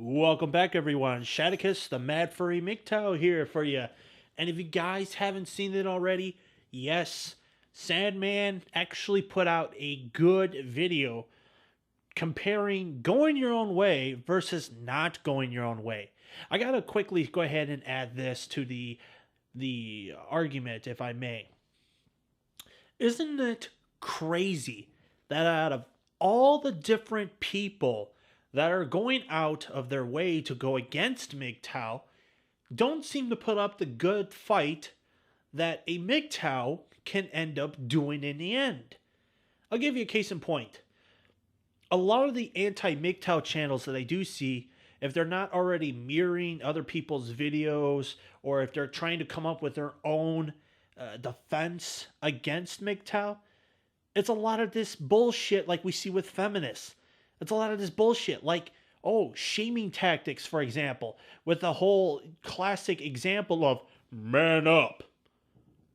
Welcome back, everyone. Shadicus, the Mad Furry MGTOW here for you. And if you guys haven't seen it already, yes, Sandman actually put out a good video comparing going your own way versus not going your own way. I gotta quickly go ahead and add this to the argument, if I may. Isn't it crazy that out of all the different people that are going out of their way to go against MGTOW don't seem to put up the good fight that a MGTOW can end up doing in the end? I'll give you a case in point. A lot of the anti-MGTOW channels that I do see, if they're not already mirroring other people's videos or if they're trying to come up with their own defense against MGTOW, it's a lot of this bullshit like we see with feminists. It's a lot of this bullshit like, shaming tactics, for example, with the whole classic example of man up.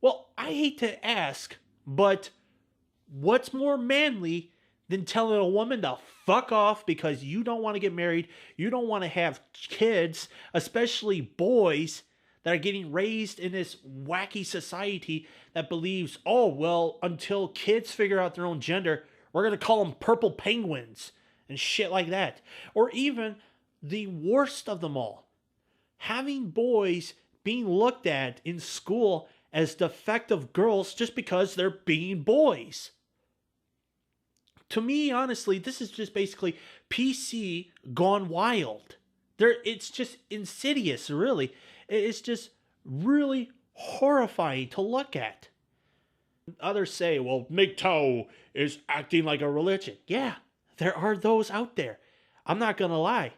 Well, I hate to ask, but what's more manly than telling a woman to fuck off because you don't want to get married, you don't want to have kids, especially boys that are getting raised in this wacky society that believes, until kids figure out their own gender, we're going to call them purple penguins and shit like that. Or even the worst of them all, having boys being looked at in school as defective girls just because they're being boys. To me, honestly, this is just basically PC gone wild. It's just insidious, really. It's just really horrifying to look at. Others say, well, MGTOW is acting like a religion. Yeah, there are those out there. I'm not going to lie.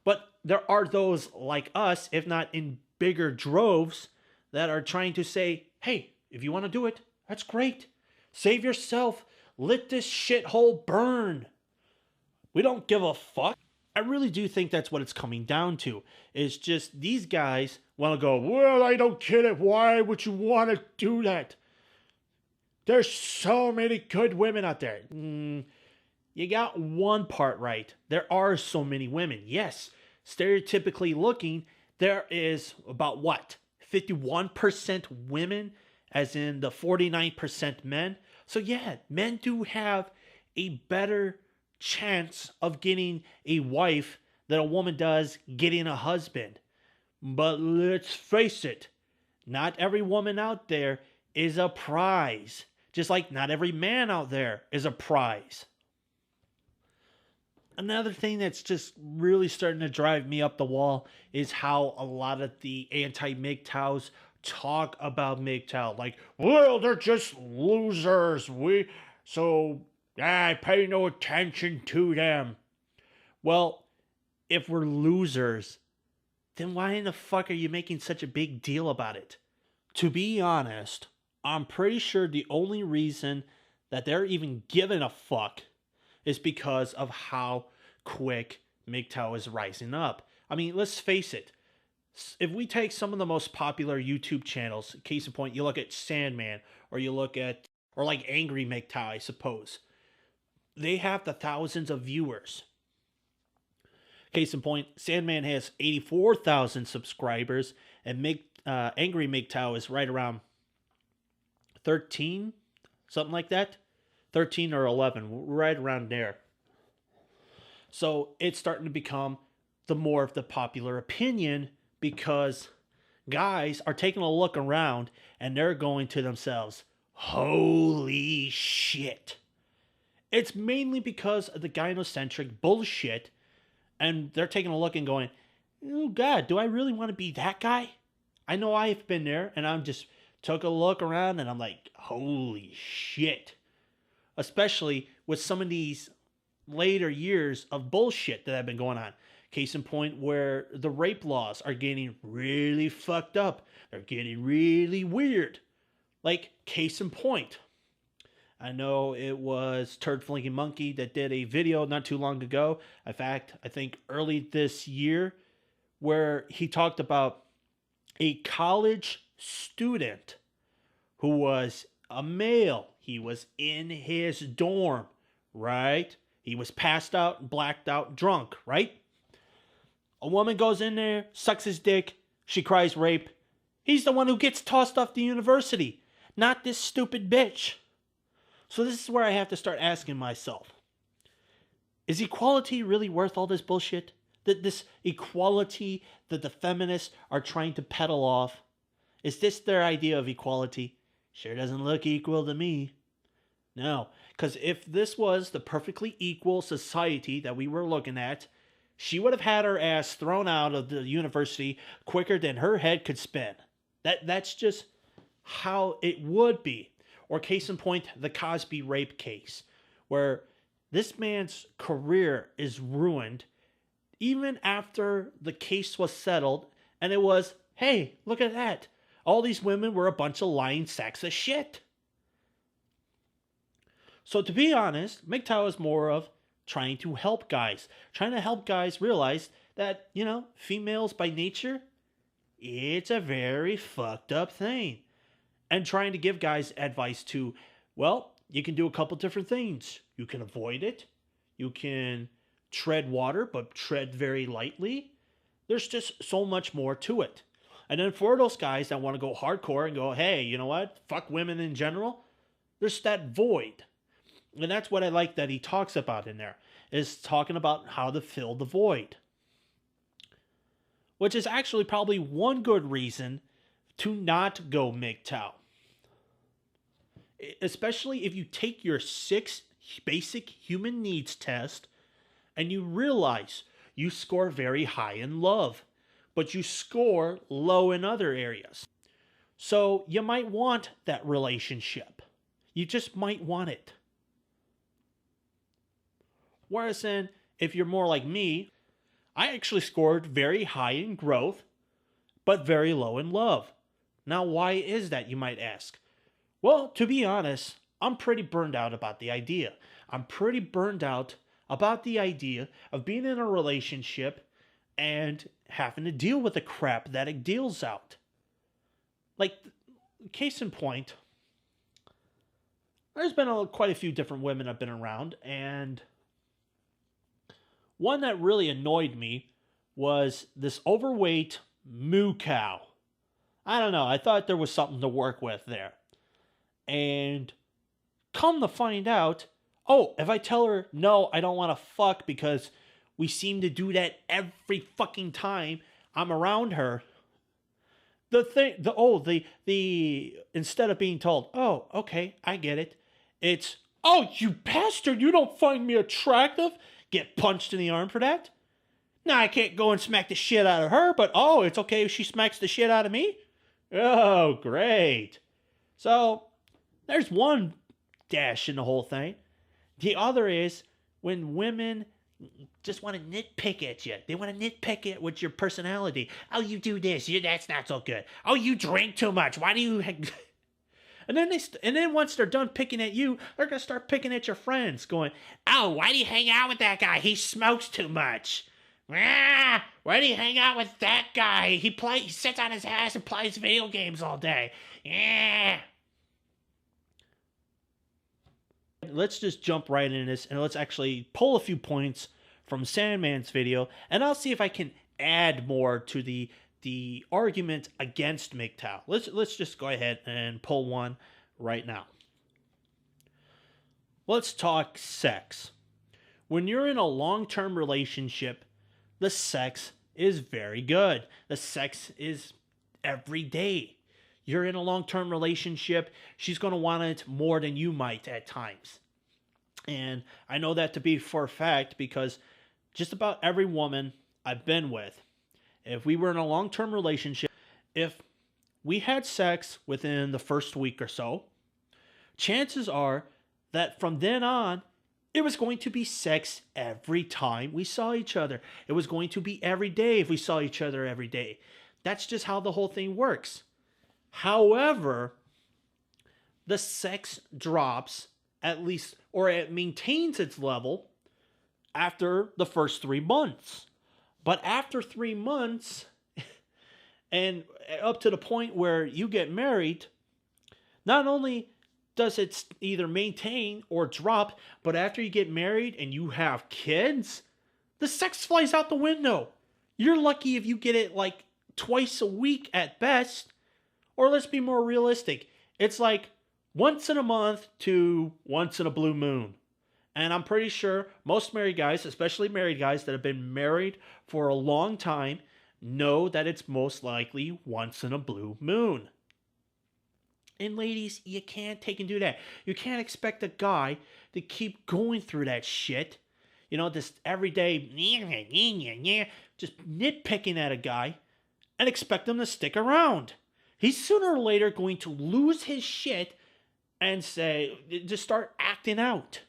But there are those like us, if not in bigger droves, that are trying to say, hey, if you want to do it, that's great. Save yourself. Let this shithole burn. We don't give a fuck. I really do think that's what it's coming down to. It's just these guys want to go, well, I don't get it. Why would you want to do that? There's so many good women out there. You got one part right. There are so many women. Yes, stereotypically looking, there is about 51% women, as in the 49% men. So yeah, men do have a better chance of getting a wife than a woman does getting a husband. But let's face it, not every woman out there is a prize. Just like not every man out there is a prize. Another thing that's just really starting to drive me up the wall is how a lot of the anti-MGTOWs talk about MGTOW. Like, well, they're just losers. I pay no attention to them. Well, if we're losers, then why in the fuck are you making such a big deal about it? To be honest, I'm pretty sure the only reason that they're even giving a fuck is because of how quick MGTOW is rising up. I mean, let's face it. If we take some of the most popular YouTube channels, case in point, you look at Sandman, or like Angry MGTOW, I suppose. They have the thousands of viewers. Case in point, Sandman has 84,000 subscribers, and Angry MGTOW is right around 13, something like that. 13 or 11, right around there. So it's starting to become the more of the popular opinion because guys are taking a look around and they're going to themselves, holy shit. It's mainly because of the gynocentric bullshit, and they're taking a look and going, oh God, do I really want to be that guy? I know I've been there, and I'm just took a look around and I'm like, holy shit. Especially with some of these later years of bullshit that have been going on. Case in point where the rape laws are getting really fucked up. They're getting really weird. Like, case in point. I know it was Turd Flinky Monkey that did a video not too long ago. In fact, I think early this year, where he talked about a college student who was a male. He was in his dorm, right? He was passed out, blacked out, drunk, right? A woman goes in there, sucks his dick, she cries rape. He's the one who gets tossed off the university, not this stupid bitch. So this is where I have to start asking myself, is equality really worth all this bullshit? This equality that the feminists are trying to peddle off? Is this their idea of equality? Sure doesn't look equal to me. No, because if this was the perfectly equal society that we were looking at, she would have had her ass thrown out of the university quicker than her head could spin. That's just how it would be. Or case in point, the Cosby rape case, where this man's career is ruined even after the case was settled, and it was, hey, look at that. All these women were a bunch of lying sacks of shit. So to be honest, MGTOW is more of trying to help guys. Trying to help guys realize that, females by nature, it's a very fucked up thing. And trying to give guys advice to, well, you can do a couple different things. You can avoid it. You can tread water, but tread very lightly. There's just so much more to it. And then for those guys that want to go hardcore and go, hey, you know what? Fuck women in general. There's that void. And that's what I like that he talks about in there, is talking about how to fill the void. Which is actually probably one good reason to not go MGTOW. Especially if you take your 6 basic human needs test and you realize you score very high in love, but you score low in other areas. So you might want that relationship. You just might want it. Whereas then, if you're more like me, I actually scored very high in growth, but very low in love. Now, why is that, you might ask? Well, to be honest, I'm pretty burned out about the idea. I'm pretty burned out about the idea of being in a relationship and having to deal with the crap that it deals out. Like, case in point, there's been quite a few different women I've been around, and one that really annoyed me was this overweight moo cow. I don't know, I thought there was something to work with there. And come to find out, if I tell her, no, I don't want to fuck because we seem to do that every fucking time I'm around her. Instead of being told, oh, okay, I get it. It's, oh, you bastard, you don't find me attractive? Get punched in the arm for that? Now I can't go and smack the shit out of her, but it's okay if she smacks the shit out of me? Oh, great. So, there's one dash in the whole thing. The other is when women just want to nitpick at you. They want to nitpick it with your personality. Oh, you do this. That's not so good. Oh, you drink too much. Why do you... And then once they're done picking at you, they're going to start picking at your friends, going, oh, why do you hang out with that guy? He smokes too much. Why do you hang out with that guy? He sits on his ass and plays video games all day. Yeah. Let's just jump right into this, and let's actually pull a few points from Sandman's video, and I'll see if I can add more to the argument against MGTOW. Let's just go ahead and pull one right now. Let's talk sex. When you're in a long-term relationship, the sex is very good. The sex is every day. You're in a long-term relationship, she's going to want it more than you might at times. And I know that to be for a fact because just about every woman I've been with, if we were in a long-term relationship, if we had sex within the first week or so, chances are that from then on, it was going to be sex every time we saw each other. It was going to be every day if we saw each other every day. That's just how the whole thing works. However, the sex drops at least, or it maintains its level after the first 3 months. But after 3 months, and up to the point where you get married, not only does it either maintain or drop, but after you get married and you have kids, the sex flies out the window. You're lucky if you get it like twice a week at best. Or let's be more realistic. It's like once in a month to once in a blue moon. And I'm pretty sure most married guys, especially married guys that have been married for a long time, know that it's most likely once in a blue moon. And ladies, you can't take and do that. You can't expect a guy to keep going through that shit. You know, this everyday, just nitpicking at a guy and expect him to stick around. He's sooner or later going to lose his shit and just start acting out.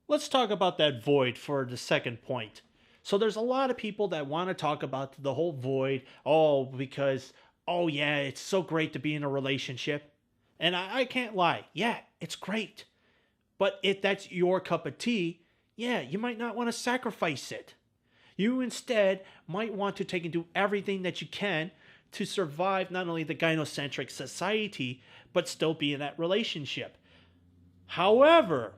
Let's talk about that void for the second point. So there's a lot of people that want to talk about the whole void. Because, yeah, it's so great to be in a relationship. And I can't lie. Yeah, it's great. But if that's your cup of tea, yeah, you might not want to sacrifice it. You instead might want to take and do everything that you can to survive not only the gynocentric society, but still be in that relationship. However,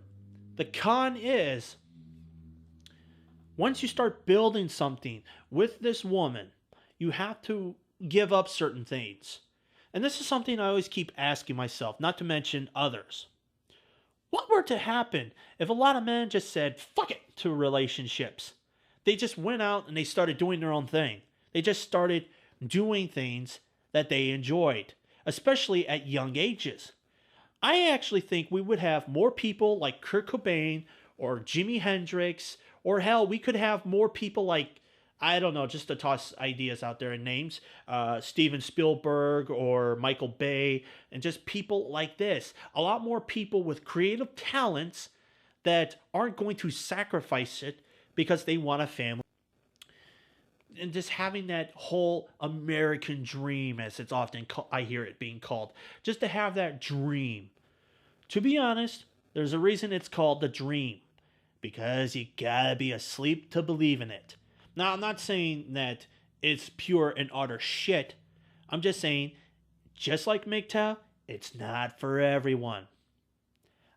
the con is, once you start building something with this woman, you have to give up certain things. And this is something I always keep asking myself, not to mention others. What were to happen if a lot of men just said, fuck it, to relationships? They just went out and they started doing their own thing. They just started doing things that they enjoyed, especially at young ages. I actually think we would have more people like Kurt Cobain or Jimi Hendrix, or hell, we could have more people like, I don't know, just to toss ideas out there and names, Steven Spielberg or Michael Bay, and just people like this. A lot more people with creative talents that aren't going to sacrifice it because they want a family. And just having that whole American dream, as it's often I hear it being called, just to have that dream. To be honest, there's a reason it's called the dream, because you gotta be asleep to believe in it. Now, I'm not saying that it's pure and utter shit. I'm just saying, just like MGTOW, it's not for everyone.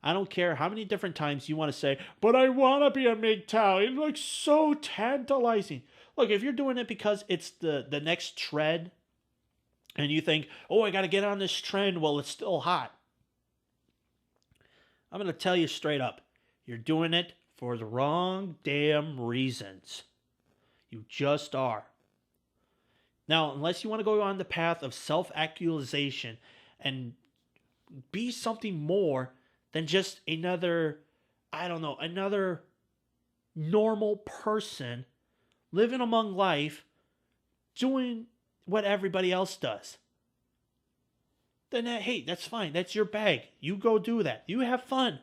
I don't care how many different times you want to say, but I want to be a MGTOW. It looks so tantalizing. Look, if you're doing it because it's the next trend, and you think, I got to get on this trend while it's still hot, I'm going to tell you straight up, you're doing it for the wrong damn reasons. You just are. Now, unless you want to go on the path of self-actualization and be something more than just another normal person living among life, doing what everybody else does, then hey, that's fine. That's your bag. You go do that. You have fun.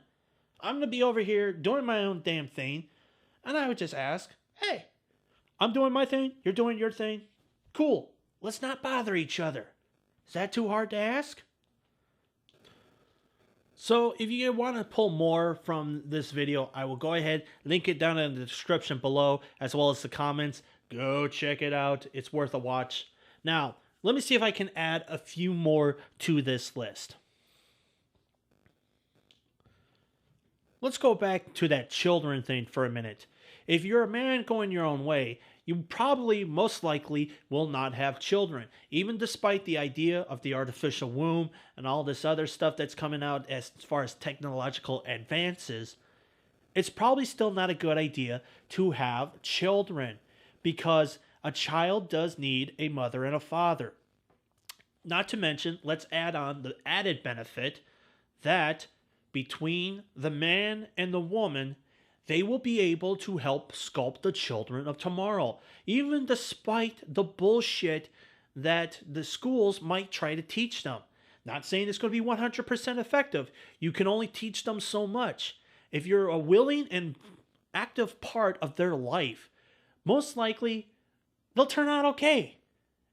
I'm going to be over here doing my own damn thing. And I would just ask, hey, I'm doing my thing. You're doing your thing. Cool. Let's not bother each other. Is that too hard to ask? So if you want to pull more from this video, I will go ahead, link it down in the description below, as well as the comments. Go check it out. It's worth a watch. Now, let me see if I can add a few more to this list. Let's go back to that children thing for a minute. If you're a man going your own way, you probably most likely will not have children, even despite the idea of the artificial womb and all this other stuff that's coming out as far as technological advances. It's probably still not a good idea to have children, because a child does need a mother and a father. Not to mention, let's add on the added benefit that between the man and the woman, they will be able to help sculpt the children of tomorrow, even despite the bullshit that the schools might try to teach them. Not saying it's going to be 100% effective. You can only teach them so much. If you're a willing and active part of their life, most likely they'll turn out okay.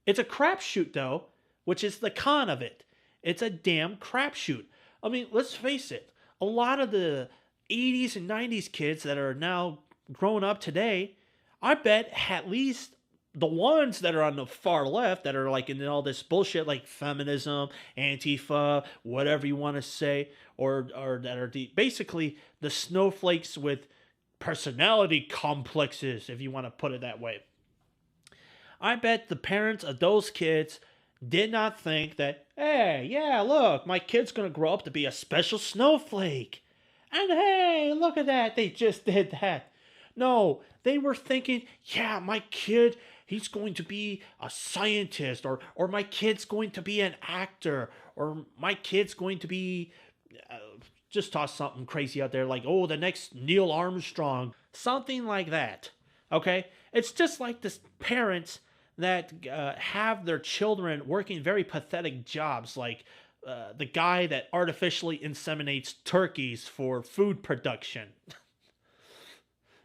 It's a crapshoot, though, which is the con of it. It's a damn crapshoot. I mean, let's face it. A lot of the 80s and 90s kids that are now grown up today, I bet at least the ones that are on the far left that are like in all this bullshit like feminism, Antifa, whatever you want to say, or that are basically the snowflakes with personality complexes, if you want to put it that way. I bet the parents of those kids did not think that, hey, yeah, look, my kid's going to grow up to be a special snowflake. And hey, look at that, they just did that. No, they were thinking, yeah, my kid, he's going to be a scientist, or my kid's going to be an actor, or my kid's going to be, just toss something crazy out there like, oh, the next Neil Armstrong, something like that. Okay? It's just like this parents that have their children working very pathetic jobs, like the guy that artificially inseminates turkeys for food production.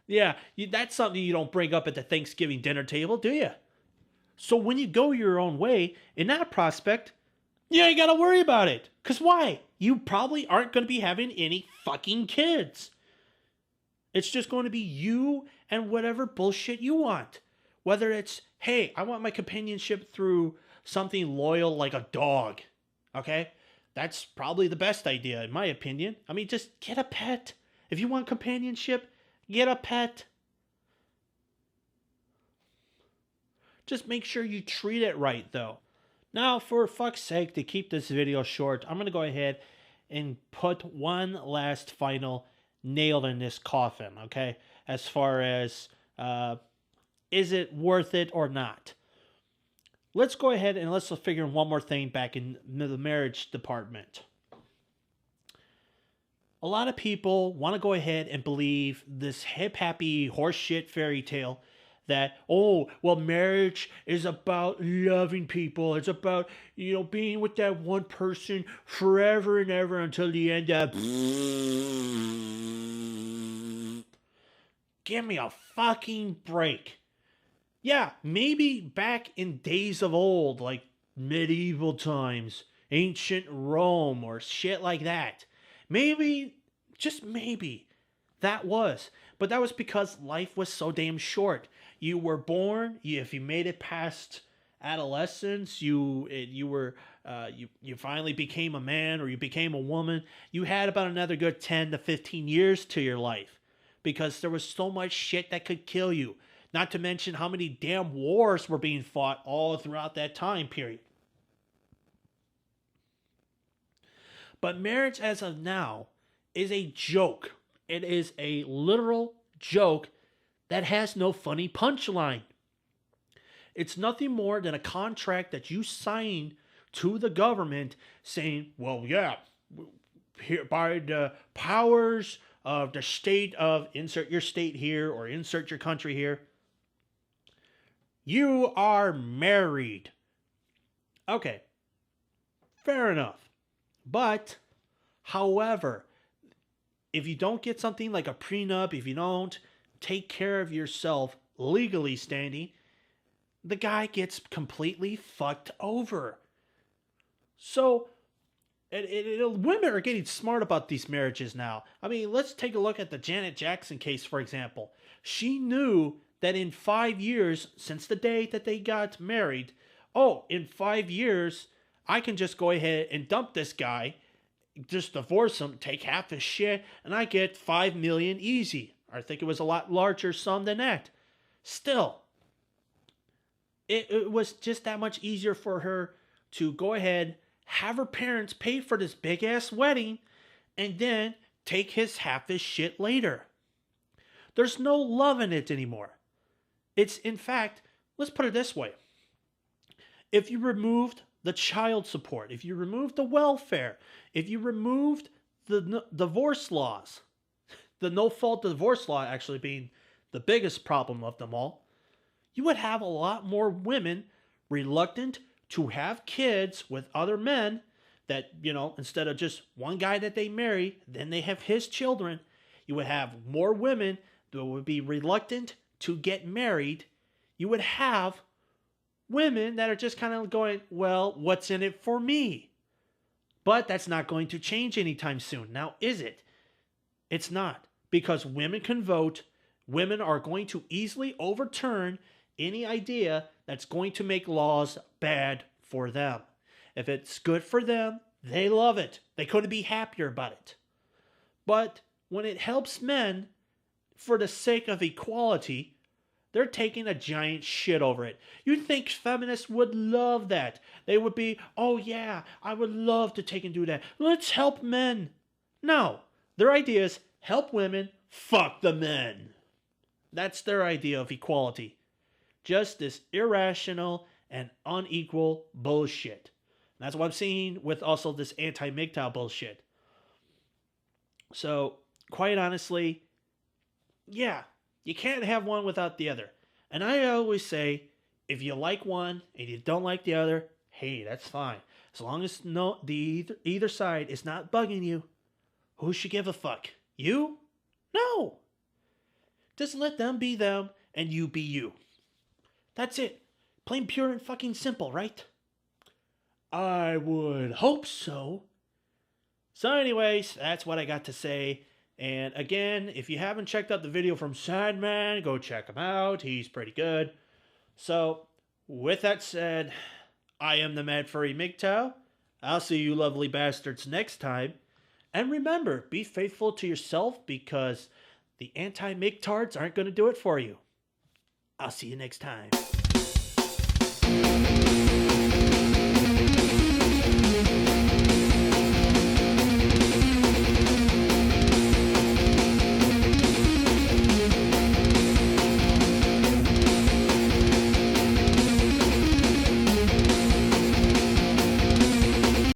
Yeah, that's something you don't bring up at the Thanksgiving dinner table, do you? So when you go your own way, in that prospect, you ain't got to worry about it. Because why? You probably aren't going to be having any fucking kids. It's just going to be you and whatever bullshit you want. Whether it's, hey, I want my companionship through something loyal like a dog. Okay? That's probably the best idea, in my opinion. I mean, just get a pet. If you want companionship, get a pet. Just make sure you treat it right, though. Now, for fuck's sake, to keep this video short, I'm going to go ahead and put one last final nail in this coffin, okay? As far as, is it worth it or not? Let's go ahead and let's figure one more thing back in the marriage department. A lot of people want to go ahead and believe this hip-happy horseshit fairy tale that, oh, well, marriage is about loving people. It's about, being with that one person forever and ever until the end of... Give me a fucking break. Yeah, maybe back in days of old, like medieval times, ancient Rome, or shit like that. Maybe, just maybe, that was. But that was because life was so damn short. You were born, if you made it past adolescence, you finally became a man or you became a woman, you had about another good 10 to 15 years to your life. Because there was so much shit that could kill you. Not to mention how many damn wars were being fought all throughout that time period. But marriage as of now is a joke. It is a literal joke that has no funny punchline. It's nothing more than a contract that you sign to the government saying, well, yeah, here, by the powers of the state of, insert your state here or insert your country here, you are married. Okay, fair enough. But, however, if you don't get something like a prenup, if you don't take care of yourself legally standing, the guy gets completely fucked over. So, women are getting smart about these marriages now. I mean, let's take a look at the Janet Jackson case, for example. She knew that in 5 years, since the day that they got married, in 5 years, I can just go ahead and dump this guy, just divorce him, take half his shit, and I get $5 million easy. I think it was a lot larger sum than that. Still, it was just that much easier for her to go ahead, have her parents pay for this big-ass wedding, and then take half his shit later. There's no love in it anymore. It's, in fact, let's put it this way. If you removed the child support, if you removed the welfare, if you removed the divorce laws, the no-fault divorce law actually being the biggest problem of them all, you would have a lot more women reluctant to have kids with other men that, instead of just one guy that they marry, then they have his children. You would have more women that would be reluctant to get married. You would have women that are just kind of going, well, what's in it for me? But that's not going to change anytime soon. Now, is it? It's not. Because women can vote. Women are going to easily overturn any idea that's going to make laws bad for them. If it's good for them, they love it. They couldn't be happier about it. But when it helps men for the sake of equality, they're taking a giant shit over it. You'd think feminists would love that. They would be, oh yeah, I would love to take and do that. Let's help men. No, their idea is help women, fuck the men. That's their idea of equality. Just this irrational and unequal bullshit. And that's what I'm seeing with also this anti-MGTOW bullshit. So, quite honestly, yeah, you can't have one without the other. And I always say, if you like one and you don't like the other, hey, that's fine. As long as either side is not bugging you, who should give a fuck? You? No. Just let them be them and you be you. That's it. Plain, pure, and fucking simple, right? I would hope so. So anyways, that's what I got to say. And again, if you haven't checked out the video from Sandman, go check him out. He's pretty good. So, with that said, I am the Mad Furry MGTOW. I'll see you lovely bastards next time. And remember, be faithful to yourself because the anti-MGTOWs aren't going to do it for you. I'll see you next time.